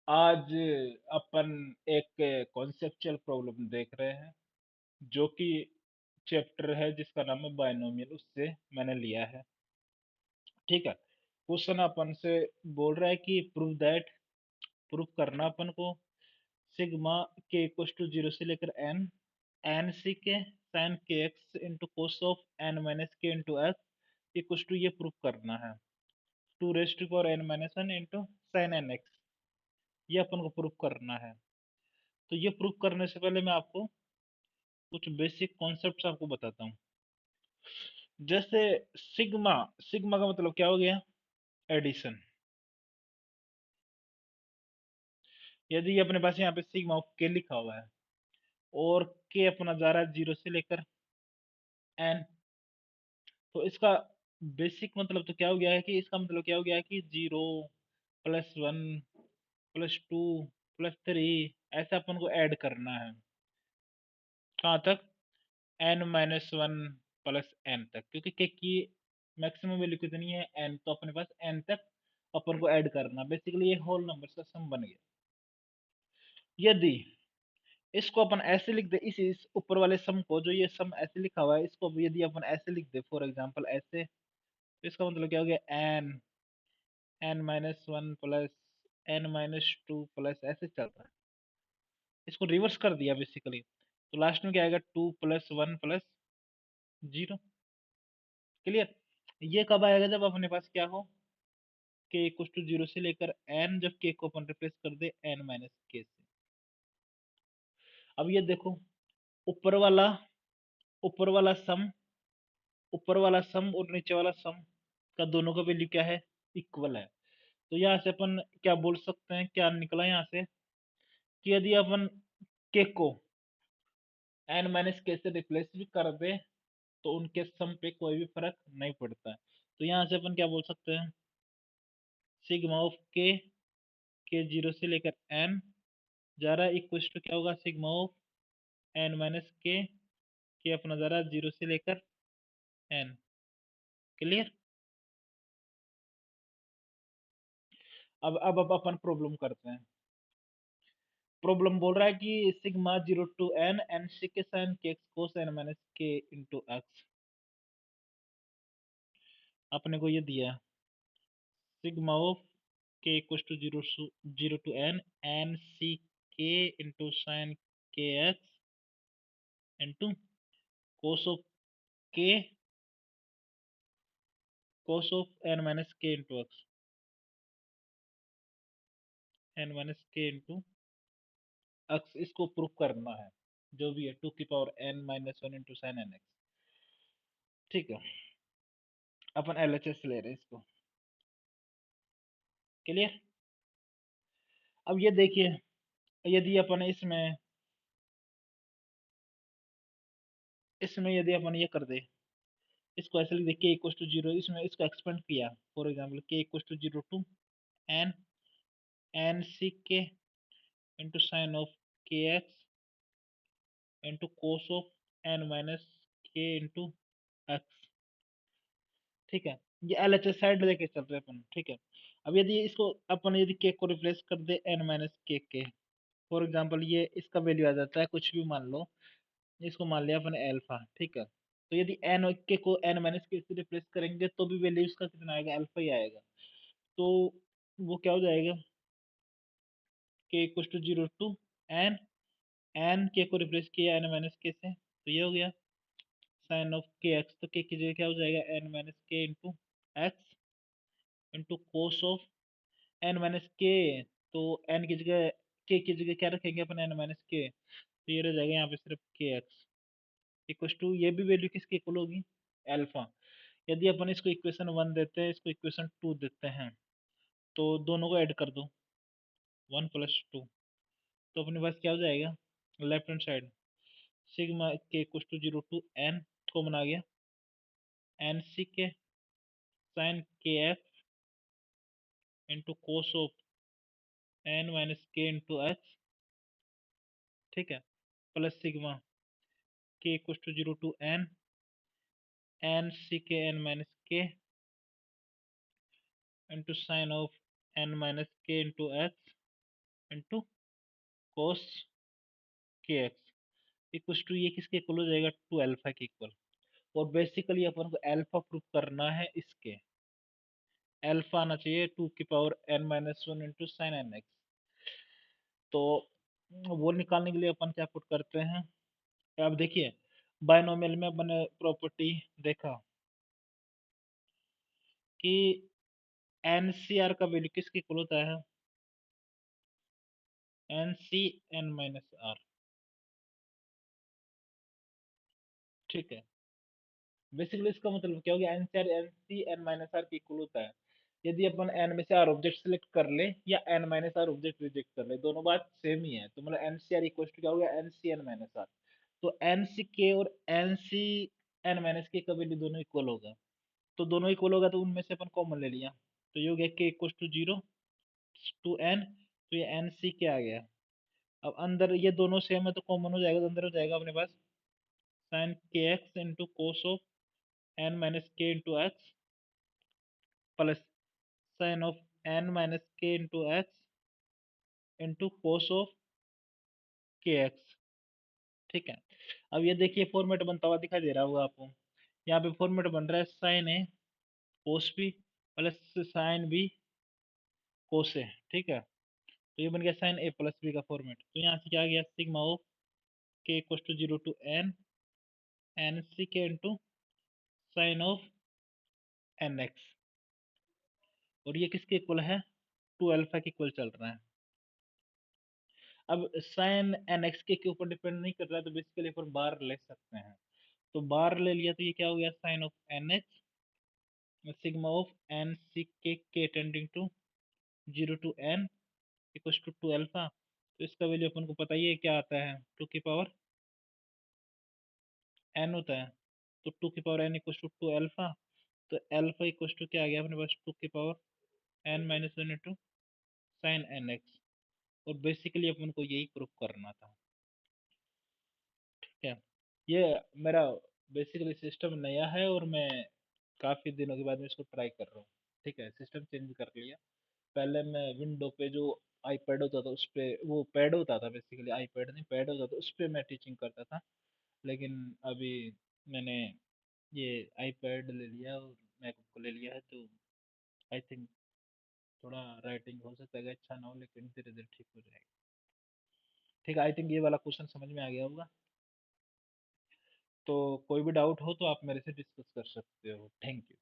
आज अपन एक conceptual problem देख रहे हैं जो कि चैप्टर है जिसका नाम है बायनोमियल, उससे मैंने लिया है। ठीक है। क्वेश्चन अपन से बोल रहा है कि प्रूव करना अपन को sigma k equal to zero से लेकर एन एन सी के साइन के x into cos of N minus के इंटू एक्स इक्वल टू ये प्रूव करना है two raised to power N minus one into sine N X. ये अपन को प्रूव करना है। तो ये प्रूव करने से पहले मैं आपको कुछ बेसिक कॉन्सेप्ट्स आपको बताता हूँ। जैसे सिग्मा सिग्मा का मतलब क्या हो गया? एडिशन। यदि अपने पास यहाँ पे सिग्मा ऑफ के लिखा हुआ है और के अपना जा रहा है जीरो से लेकर एन, तो इसका बेसिक मतलब तो क्या हो गया है कि इसका मतलब क्या हो गया है कि zero plus one plus two plus three ऐसा अपन को ऐड करना है। कहाँ तक? N minus one plus N तक, क्योंकि के की मैक्सिमम वैल्यू कितनी है? एन, तो अपने पास एन तक अपन को ऐड करना। बेसिकली ये होल नंबर का सम बन गया। यदि इसको अपन ऐसे लिख दे, इस ऊपर वाले सम को, जो ये सम ऐसे लिखा हुआ है, इसको यदि अपन ऐसे लिख दे, फॉर एग्जांपल ऐसे, तो इसका मतलब क्या हो गया? N N minus one plus N minus two plus ऐसे चल रहा है। इसको रिवर्स कर दिया बेसिकली, तो लास्ट में क्या आएगा? Two plus one plus zero. Clear? ये कब आएगा? जब अपने पास क्या हो? के इक्वल टू जीरो से लेकर एन, जब के को अपन रिप्लेस कर दे एन माइनस के से। अब ये देखो, ऊपर वाला ऊपर वाला सम ऊपर वाला सम और नीचे वाला सम का दोनों का वैल्यू क्या है? इक्वल है। तो यहाँ से अपन क्या बोल सकते हैं, क्या निकला यहाँ से, कि यदि अपन के को एन माइनस के से रिप्लेस भी कर दे तो उनके सम पे कोई भी फर्क नहीं पड़ता है। तो यहाँ से अपन क्या बोल सकते हैं? सिग्मा ऑफ के जीरो से लेकर एन जा रहा है इक्वल टू क्या होगा? सिग्मा ऑफ एन माइनस के अपना जा रहा है जीरो से लेकर एन। क्लियर? अब अपन प्रॉब्लम करते हैं। प्रॉब्लम बोल रहा है कि sigma zero to N N C के साइन के एक्स कोस एन माइनस के इंटू एक्स। अपने को ये दिया सिग्मा ऑफ के equal to zero to N N C के इंटू साइन के x into cos of K cos of N minus के इंटू एक्स, एन माइनस के इंटू एक्स। इसको प्रूफ करना है, जो भी है टू की power N minus one into sine N X. ठीक है। अपन एलएचएस ले रहे हैं इसको। क्लियर? अब ये देखिए, यदि अपन इसमें यदि अपन ये कर दे, इसको ऐसे लिख दे के इक्वल टू जीरो, इसमें इसको एक्सपेंड किया, for example K equal to zero to N N C के इंटू साइन ऑफ के x into cos of N minus के इंटू एक्स। ठीक है। ये एलएचएस साइड लेके चल रहे हैं अपन। ठीक है। अब यदि इसको अपन यदि के को रिप्लेस कर दे एन माइनस के, फॉर एग्जांपल ये इसका वैल्यू आ जाता है कुछ भी मान लो, इसको मान लिया अपन अल्फा। ठीक है। तो यदि एन के को एन माइनस के से रिप्लेस करेंगे तो भी वैल्यू इसका कितना आएगा? अल्फा ही आएगा। तो वो क्या हो जाएगा? K equal to zero to N N K को रिप्लेस किया एन माइनस के से, तो ये हो गया साइन ऑफ के एक्स। तो के की जगह क्या हो जाएगा? एन माइनस के into x into cos of N minus K. तो एन की जगह के जगह क्या रखेंगे अपन? N minus K. तो ये रह जाएगा यहाँ पे सिर्फ के एक्स इक्वल टू, ये भी वैल्यू किसकी इक्वल होगी? अल्फा। यदि अपन इसको इक्वेशन वन देते हैं, इसको इक्वेशन टू देते हैं, तो दोनों को ऐड कर दो, वन प्लस टू, तो अपने पास क्या हो जाएगा? Left hand side sigma k equal to zero to n common आ गया, एन सी के साइन के x into cos of N minus के इंटू एक्स। ठीक है। Plus sigma k equal to zero to N N C k n minus के into sine of N minus के into x. Into cos k x equal to, ये किसके equal हो जाएगा, two alpha के equal. और बेसिकली अपन को अल्फा प्रूफ करना है इसके, अल्फा आना चाहिए 2 की power n - 1 into sine N X. तो वो निकालने के लिए अपन क्या पुट करते हैं, अब देखिए बायनोमियल में अपन ने प्रॉपर्टी देखा कि एनसीआर का वैल्यू किसके इक्वल होता है, N C N minus R. ठीक है, बेसिकली इसका मतलब क्या हो गया, N C R N C N minus R के इक्वल होता है यदि अपन एन में से आर ऑब्जेक्ट सेलेक्ट कर ले या N minus R object reject कर ले, दोनों बात सेम ही है। तो मतलब N C R equal to क्या हो गया, N C N minus R. तो एन सी के और एन सी एन माइनस के का वैल्यू दोनों इक्वल होगा, तो दोनों इक्वल होगा तो उनमें से अपन कॉमन ले लिया, तो ये हो गया के equal to zero to n, तो ये एन सी के आ गया। अब अंदर ये दोनों सेम है तो कॉमन हो जाएगा, तो अंदर हो जाएगा अपने पास साइन के x into cos of N minus के into x plus sine of N minus के into x into cos of के एक्स। ठीक है, अब ये देखिए फॉर्मेट बनता हुआ दिखाई दे रहा होगा आपको, यहाँ पे फॉर्मेट बन रहा है sine A cos B plus sine B cos A. ठीक है, तो ये बन गया साइन ए प्लस बी का फॉर्मेट। तो यहाँ से क्या आ गया, सिग्मा ऑफ के equal to zero to N N C के into sine of n x, और ये किसके इक्वल है, टू अल्फा के इक्वल चल रहा है। अब साइन एन एक्स के ऊपर डिपेंड नहीं कर रहा है, तो बेसिकली अपन बार ले सकते हैं। तो बार ले लिया तो ये क्या हो गया, sine of n x sigma of n C k tending to zero to n equal to two alpha. तो इसका वैल्यू अपन को पता ही है क्या आता है, 2 की पावर n होता है। तो 2 की power n equal to two alpha, तो अल्फा इक्वल टू क्या आ गया अपने पास, 2 की power n - 1 into sine N x. और बेसिकली अपन को यही प्रूफ करना था। ठीक है, ये मेरा बेसिकली सिस्टम नया है और मैं काफ़ी दिनों के बाद में इसको ट्राई कर रहा हूँ। ठीक है, सिस्टम चेंज कर लिया। पहले मैं विंडो पे जो आईपैड होता था उस पे, वो पैड होता था, बेसिकली आईपैड नहीं पैड होता था, उस पे मैं टीचिंग करता था। लेकिन अभी मैंने ये आईपैड ले लिया और मैकबुक को ले लिया है, तो आई थिंक थोड़ा राइटिंग हो सकता है कि अच्छा ना हो, लेकिन धीरे धीरे ठीक हो जाएगा। ठीक है, आई थिंक ये वाला क्वेश्चन समझ में आ गया होगा। तो कोई भी डाउट हो तो आप मेरे से डिस्कस कर सकते हो। Thank you.